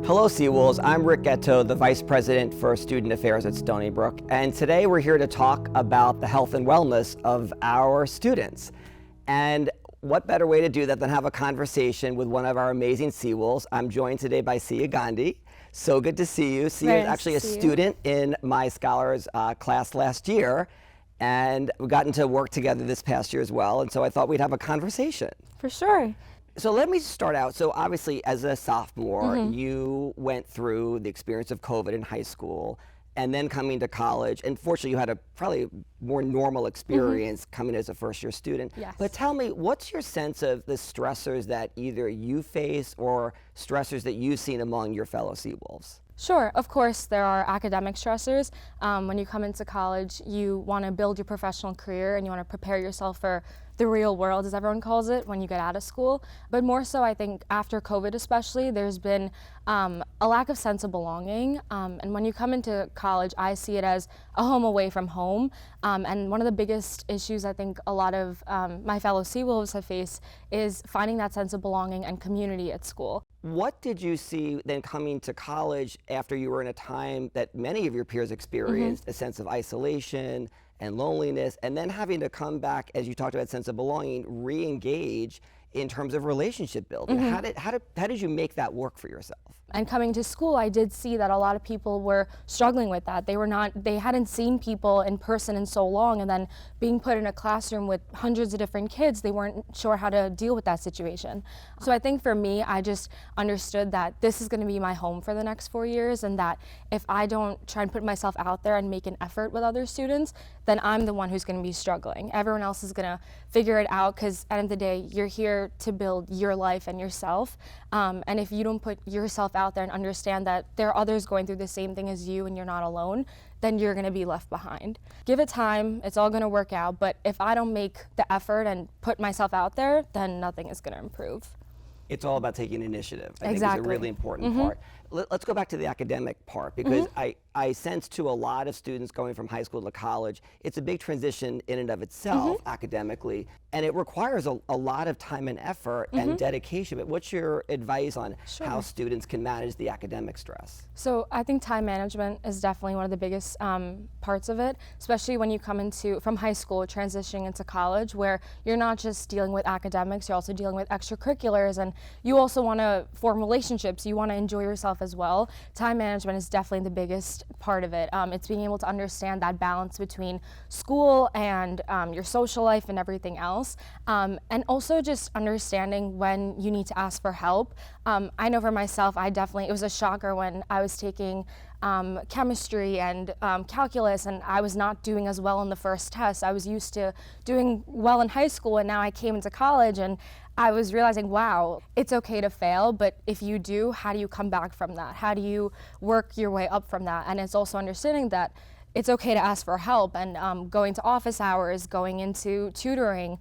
Hello, Seawolves. I'm Rick Ghetto, the Vice President for Student Affairs at Stony Brook, and today we're here to talk about the health and wellness of our students. And what better way to do that than have a conversation with one of our amazing Seawolves. I'm joined today by Sia Gandhi. So good to see you. Sia is actually a student in my Scholars class last year, and we've gotten to work together this past year as well, and so I thought we'd have a conversation. For sure. So let me start out. So obviously, as a sophomore, you went through the experience of COVID in high school, and then coming to college. And fortunately, you had a probably more normal experience coming as a first-year student. Yes. But tell me, what's your sense of the stressors that either you face or stressors that you've seen among your fellow Seawolves? Sure, of course there are academic stressors. When you come into college, you want to build your professional career and you want to prepare yourself for the real world, as everyone calls it, when you get out of school. But more so, I think after COVID especially, there's been a lack of sense of belonging. And when you come into college, I see it as a home away from home. And one of the biggest issues I think a lot of my fellow Seawolves have faced is finding that sense of belonging and community at school. What did you see then coming to college after you were in a time that many of your peers experienced, a sense of isolation and loneliness, and then having to come back, as you talked about, sense of belonging, re-engage in terms of relationship building? How did you make that work for yourself? And coming to school, I did see that a lot of people were struggling with that. They hadn't seen people in person in so long, and then being put in a classroom with hundreds of different kids, they weren't sure how to deal with that situation. So I think for me, I just understood that this is gonna be my home for the next 4 years, and that if I don't try and put myself out there and make an effort with other students, then I'm the one who's gonna be struggling. Everyone else is gonna figure it out, because at the end of the day, you're here to build your life and yourself. And if you don't put yourself out there and understand that there are others going through the same thing as you and you're not alone, then you're gonna be left behind. Give it time, it's all gonna work out, but if I don't make the effort and put myself out there, then nothing is gonna improve. It's all about taking initiative. I think Exactly. is a really important part. Let's go back to the academic part, because I sense to a lot of students going from high school to college, it's a big transition in and of itself academically, and it requires a lot of time and effort and dedication. But what's your advice on how students can manage the academic stress? So I think time management is definitely one of the biggest parts of it, especially when you come from high school, transitioning into college, where you're not just dealing with academics, you're also dealing with extracurriculars, and you also want to form relationships, you want to enjoy yourself as well. Time management is definitely the biggest part of it. It's being able to understand that balance between school and your social life and everything else. And also just understanding when you need to ask for help. I know for myself, it was a shocker when I was taking chemistry and calculus, and I was not doing as well on the first test. I was used to doing well in high school, and now I came into college and I was realizing, wow, it's okay to fail, but if you do, how do you come back from that? How do you work your way up from that? And it's also understanding that it's okay to ask for help, and going to office hours, going into tutoring,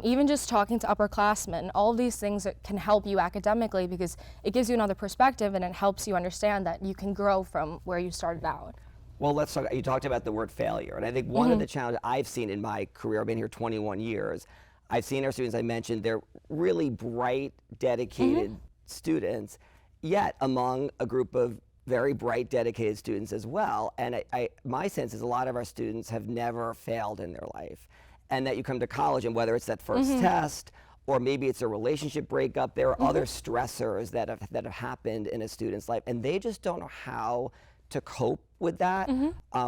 even just talking to upperclassmen. All of these things that can help you academically, because it gives you another perspective and it helps you understand that you can grow from where you started out. Well, let's talk. You talked about the word failure, and I think one of the challenges I've seen in my career, I've been here 21 years, I've seen our students, I mentioned, they're really bright, dedicated students, yet among a group of very bright, dedicated students as well. And my sense is a lot of our students have never failed in their life. And that you come to college, and whether it's that first test, or maybe it's a relationship breakup, there are other stressors that have happened in a student's life, and they just don't know how to cope with that.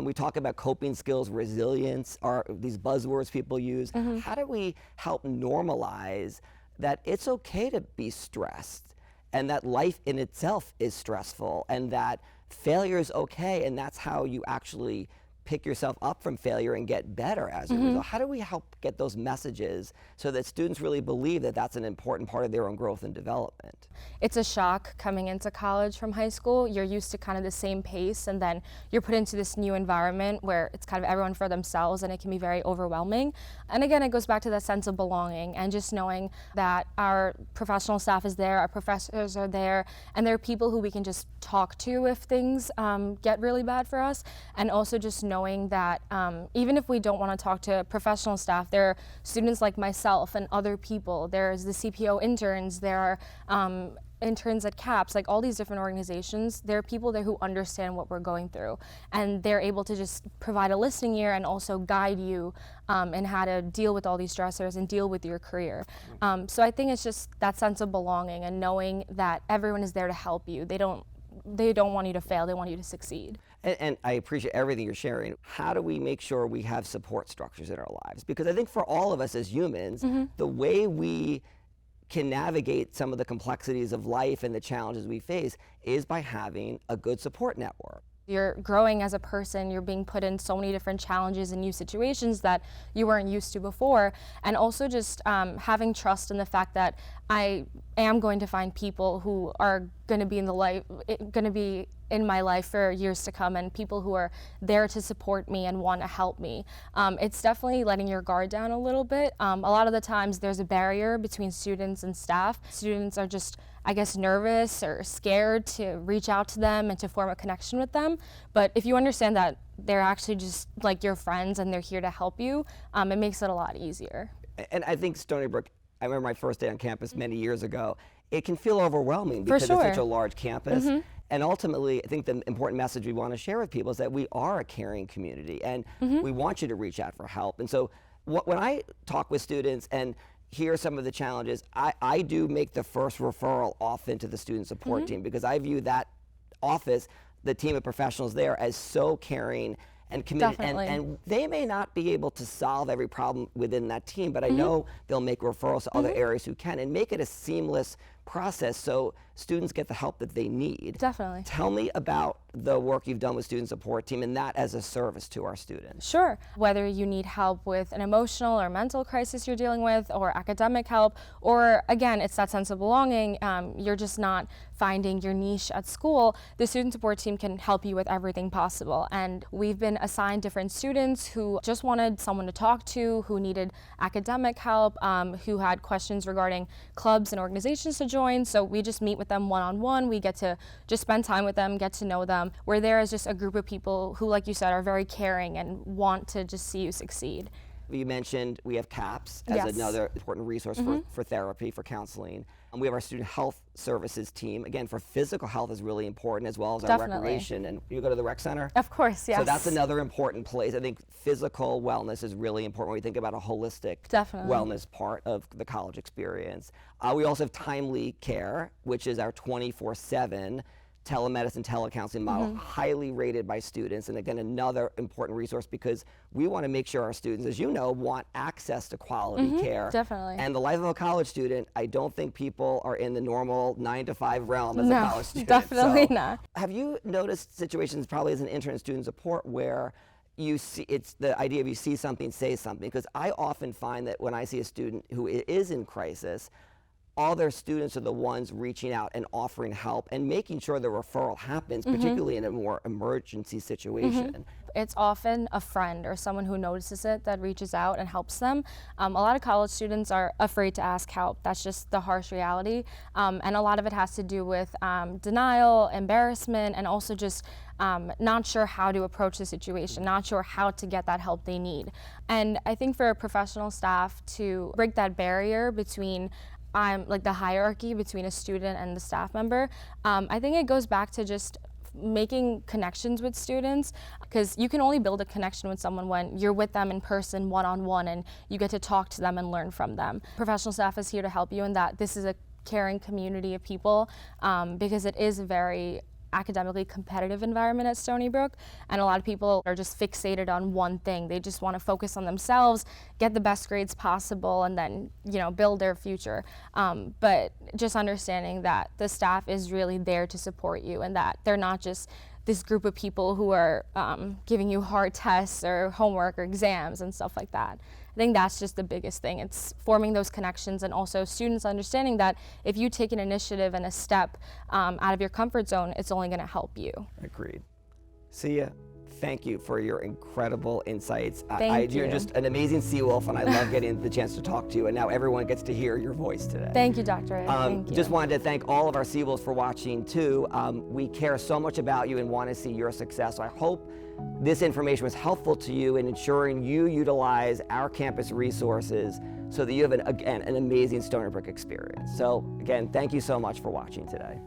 We talk about coping skills, resilience, are these buzzwords people use. How do we help normalize that it's okay to be stressed, and that life in itself is stressful, and that failure is okay, and that's how you actually pick yourself up from failure and get better as a result? How do we help get those messages so that students really believe that that's an important part of their own growth and development? It's a shock coming into college from high school. You're used to kind of the same pace, and then you're put into this new environment where it's kind of everyone for themselves, and it can be very overwhelming. And again, it goes back to that sense of belonging and just knowing that our professional staff is there, our professors are there, and there are people who we can just talk to if things get really bad for us. And also just knowing that even if we don't want to talk to professional staff, there are students like myself and other people. There's the CPO interns, there are interns at CAPS, like all these different organizations, there are people there who understand what we're going through, and they're able to just provide a listening ear and also guide you in how to deal with all these stressors and deal with your career. So I think it's just that sense of belonging and knowing that everyone is there to help you. They don't want you to fail, they want you to succeed. And I appreciate everything you're sharing. How do we make sure we have support structures in our lives? Because I think for all of us as humans, the way we can navigate some of the complexities of life and the challenges we face is by having a good support network. You're growing as a person, you're being put in so many different challenges and new situations that you weren't used to before. And also just having trust in the fact that I am going to find people who are going to be in my life for years to come, and people who are there to support me and want to help me. It's definitely letting your guard down a little bit. A lot of the times there's a barrier between students and staff. Students are just, I guess, nervous or scared to reach out to them and to form a connection with them. But if you understand that they're actually just like your friends and they're here to help you, it makes it a lot easier. And I think Stony Brook, I remember my first day on campus many years ago, it can feel overwhelming because it's such a large campus. And ultimately, I think the important message we want to share with people is that we are a caring community, and we want you to reach out for help. And so when I talk with students and hear some of the challenges, I do make the first referral off into the student support team, because I view that office, the team of professionals there, as so caring and committed. And they may not be able to solve every problem within that team, but I know they'll make referrals to other areas who can, and make it a seamless process so students get the help that they need. Definitely. Tell me about the work you've done with student support team and that as a service to our students. Sure. Whether you need help with an emotional or mental crisis you're dealing with, or academic help, or again, it's that sense of belonging, you're just not finding your niche at school, the student support team can help you with everything possible. And we've been assigned different students who just wanted someone to talk to, who needed academic help, who had questions regarding clubs and organizations to join. So we just meet with them one-on-one. We get to just spend time with them, get to know them. We're there as just a group of people who, like you said, are very caring and want to just see you succeed. You mentioned we have CAPS as another important resource for therapy, for counseling. We have our student health services team. Again, for physical health is really important, as well as our recreation. And you go to the rec center? Of course, yes. So that's another important place. I think physical wellness is really important when we think about a holistic wellness part of the college experience. We also have Timely Care, which is our 24/7 telemedicine, telecounseling model, highly rated by students. And again, another important resource, because we want to make sure our students, as you know, want access to quality care. Definitely. And the life of a college student, I don't think people are in the normal 9-to-5 realm as a college student. Definitely not. Have you noticed situations, probably as an intern in student support, where you see, it's the idea of you see something, say something? Because I often find that when I see a student who is in crisis, all their students are the ones reaching out and offering help and making sure the referral happens, particularly in a more emergency situation. It's often a friend or someone who notices it that reaches out and helps them. A lot of college students are afraid to ask help. That's just the harsh reality. And a lot of it has to do with denial, embarrassment, and also just not sure how to approach the situation, not sure how to get that help they need. And I think for professional staff to break that barrier between like the hierarchy between a student and the staff member, I think it goes back to just making connections with students, because you can only build a connection with someone when you're with them in person, one-on-one, and you get to talk to them and learn from them. Professional staff is here to help you in that. This is a caring community of people, because it is a very academically competitive environment at Stony Brook, and a lot of people are just fixated on one thing. They just want to focus on themselves, get the best grades possible, and then, you know, build their future. But just understanding that the staff is really there to support you, and that they're not just this group of people who are giving you hard tests or homework or exams and stuff like that. I think that's just the biggest thing. It's forming those connections, and also students understanding that if you take an initiative and a step out of your comfort zone, it's only going to help you. Agreed. Sia, thank you for your incredible insights. Thank You're you. just an amazing Seawolf, and I love getting the chance to talk to you, and now everyone gets to hear your voice today. Thank you, Dr. A. Thank you. Just wanted to thank all of our Seawolves for watching too. We care so much about you and want to see your success. So I hope this information was helpful to you in ensuring you utilize our campus resources so that you have, an amazing Stony Brook experience. So again, thank you so much for watching today.